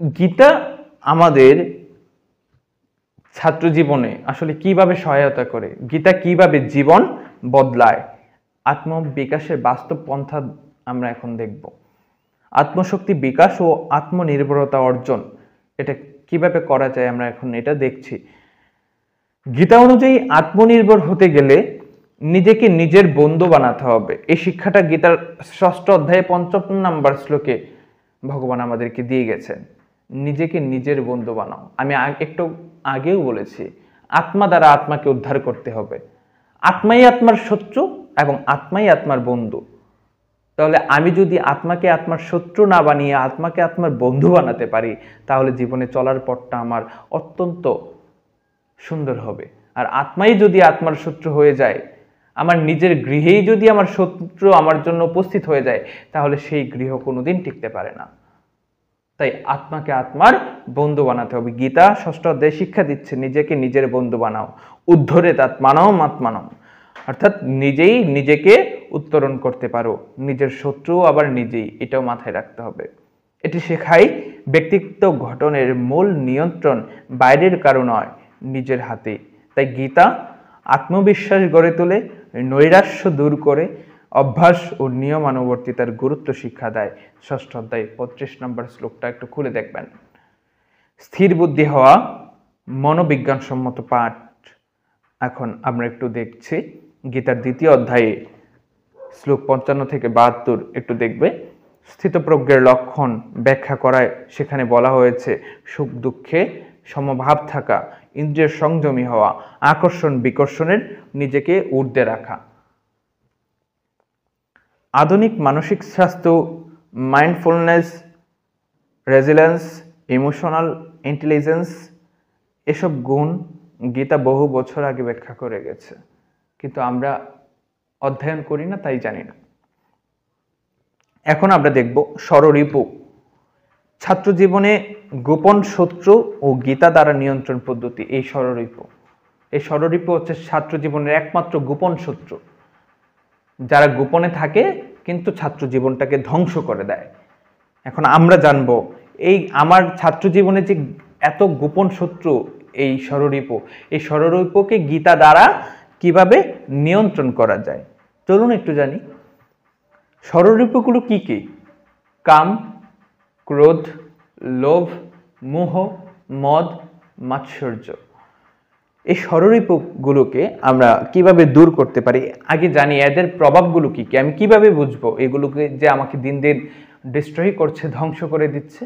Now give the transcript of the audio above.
গীতা আমাদের ছাত্র জীবনে আসলে কিভাবে সহায়তা করে, গীতা কিভাবে জীবন বদলায়, আত্মবিকাশের বাস্তব পন্থা আমরা এখন দেখব। আত্মশক্তি বিকাশ ও আত্মনির্ভরতা অর্জন, এটা কিভাবে করা যায় আমরা এখন এটা দেখছি। গীতা অনুযায়ী আত্মনির্ভর হতে গেলে নিজেকে নিজের বন্ধু বানাতে হবে। এই শিক্ষাটা গীতার 6ষ্ঠ অধ্যায়ে ৫৫ নম্বর শ্লোকে ভগবান আমাদেরকে দিয়ে গেছেন। নিজেকে নিজের বন্ধু বানাও। আমি একটু আগেও বলেছি, আত্মা দ্বারা আত্মাকে উদ্ধার করতে হবে। আত্মাই আত্মার শত্রু এবং আত্মাই আত্মার বন্ধু। তাহলে আমি যদি আত্মাকে আত্মার শত্রু না বানিয়ে আত্মাকে আত্মার বন্ধু বানাতে পারি, তাহলে জীবনে চলার পথটা আমার অত্যন্ত সুন্দর হবে। আর আত্মাই যদি আত্মার শত্রু হয়ে যায়, আমার নিজের গৃহেই যদি আমার শত্রু আমার জন্য উপস্থিত হয়ে যায়, তাহলে সেই গৃহ কোনোদিন টিকতে পারে না। তাই আত্মাকে আত্মার বন্ধু বানাতে হবে। গীতা 6ষ্ঠ অধ্যায়ে শিক্ষা দিচ্ছে, নিজেকে নিজের বন্ধু বানাও। উদ্ধরেত আত্মানম আত্মানম, অর্থাৎ নিজেই নিজেকে উত্তরণ করতে পারো, নিজের শত্রু আবার নিজেই, এটাও মাথায় রাখতে হবে। এটি শেখায় ব্যক্তিত্ব গঠনের মূল নিয়ন্ত্রণ বাইরের কারো নয়, নিজের হাতেই। তাই গীতা আত্মবিশ্বাস গড়ে তোলে, নৈরাশ্য দূর করে, অভ্যাস ও নিয়মানুবর্তিতার গুরুত্ব শিক্ষা দেয়। 6ষ্ঠ অধ্যায় 35 নম্বর শ্লোকটা একটু খুলে দেখবেন। স্থির বুদ্ধি হওয়া মনোবিজ্ঞানসম্মত পাঠ এখন আমরা একটু দেখছি। গীতার 2য় অধ্যায়ে শ্লোক 55 থেকে 72 একটু দেখবে। স্থিতপ্রজ্ঞের লক্ষণ ব্যাখ্যা করায় সেখানে বলা হয়েছে সুখ দুঃখে সমভাব থাকা, ইন্দ্রিয় সংযমী হওয়া, আকর্ষণ বিকর্ষণের নিজেকে ঊর্ধ্বে রাখা। আধুনিক মানসিক স্বাস্থ্য, মাইন্ডফুলনেস, রেজিলিয়েন্স, ইমোশনাল ইন্টেলিজেন্স, এসব গুণ গীতা বহু বছর আগে ব্যাখ্যা করে গেছে, কিন্তু আমরা অধ্যয়ন করি না, তাই জানি না। এখন আমরা দেখব ষড়রিপু। ছাত্র জীবনে গোপন শত্রু ও গীতা দ্বারা নিয়ন্ত্রণ পদ্ধতি। এই ষড়রিপু হচ্ছে ছাত্র জীবনের একমাত্র গোপন শত্রু, যারা গোপনে থাকে কিন্তু ছাত্র জীবনটাকে ধ্বংস করে দেয়। এখন আমরা জানব এই আমার ছাত্র জীবনে যে এত গোপন শত্রু এই ষড়রিপুকে গীতা দ্বারা কিভাবে নিয়ন্ত্রণ করা যায়। চলুন একটু জানি। ষড়রিপুগুলো কি কি? কাম, ক্রোধ, লোভ, মোহ, মদ, মাৎসর্য। এই ষড়রিপুগুলোকে আমরা কিভাবে দূর করতে পারি আগে জানি। এদের প্রভাবগুলো কি কি, আমি কিভাবে বুঝবো এগুলোকে যে আমাকে দিন দিন ডিস্ট্রয় করছে, ধ্বংস করে দিচ্ছে।